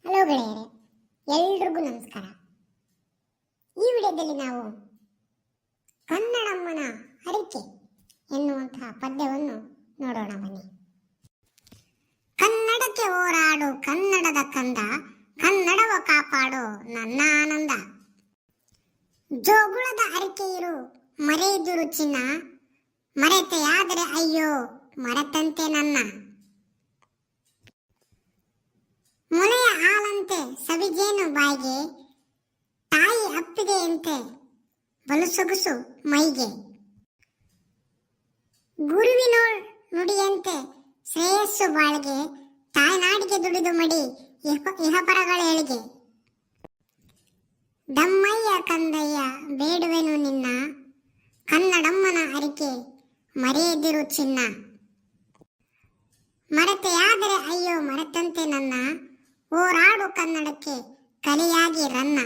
Hello ಗೆಳೆಯರೆ, ಎಲ್ರಿಗೂ ನಮಸ್ಕಾರ. ಈ ವಿಡಿಯೋದಲ್ಲಿ ನಾವು ಕನ್ನಡಮ್ಮನ ಹರಿಕೆ ಎನ್ನುವಂತಹ ಪದ್ಯವನ್ನು ನೋಡೋಣ ಬನ್ನಿ. ಕನ್ನಡಕ್ಕೆ ಹೋರಾಡು ಕನ್ನಡದ ಕಂದ, ಕನ್ನಡವ ಕಾಪಾಡು ನನ್ನ ಆನಂದ. ಜೋಗುಳದ ಹರಿಕೆ ಇರು ಮರೆಯುದುರು ಚಿನ್ನ, ಮರೆತೆಯಾದರೆ ಅಯ್ಯೋ ಮರೆತಂತೆ ನನ್ನ. ಮೊಲೆಯ ಹಾಲಂತೆ ಸವಿಜೇನು ಬಾಯಿಗೆ, ತಾಯಿ ಅಪ್ಪಿಗೆಯಂತೆ ಬಲು ಸೊಗಸು ಮೈಗೆ. ಗುರುವಿನೋಳ್ ನುಡಿಯಂತೆ ಶ್ರೇಯಸ್ಸು ಬಾಳ್ಗೆ, ತಾಯ್ನಾಡಿಗೆ ದುಡಿದು ಮಡಿ ಇಹಪರಗಳ ಏಳಿಗೆ. ದಮ್ಮಯ್ಯ ಕಂದಯ್ಯ ಬೇಡುವೆನು ನಿನ್ನ, ಕನ್ನಡಮ್ಮನ ಹರಿಕೆ ಮರೆಯದಿರು ಚಿನ್ನ. ಮರೆತೆಯಾದರೆ ಅಯ್ಯೋ ಮರೆತಂತೆ ನನ್ನ, ಹೋರಾಡು ಕನ್ನಡಕ್ಕೆ ಕಲಿಯಾಗಿ ರನ್ನ.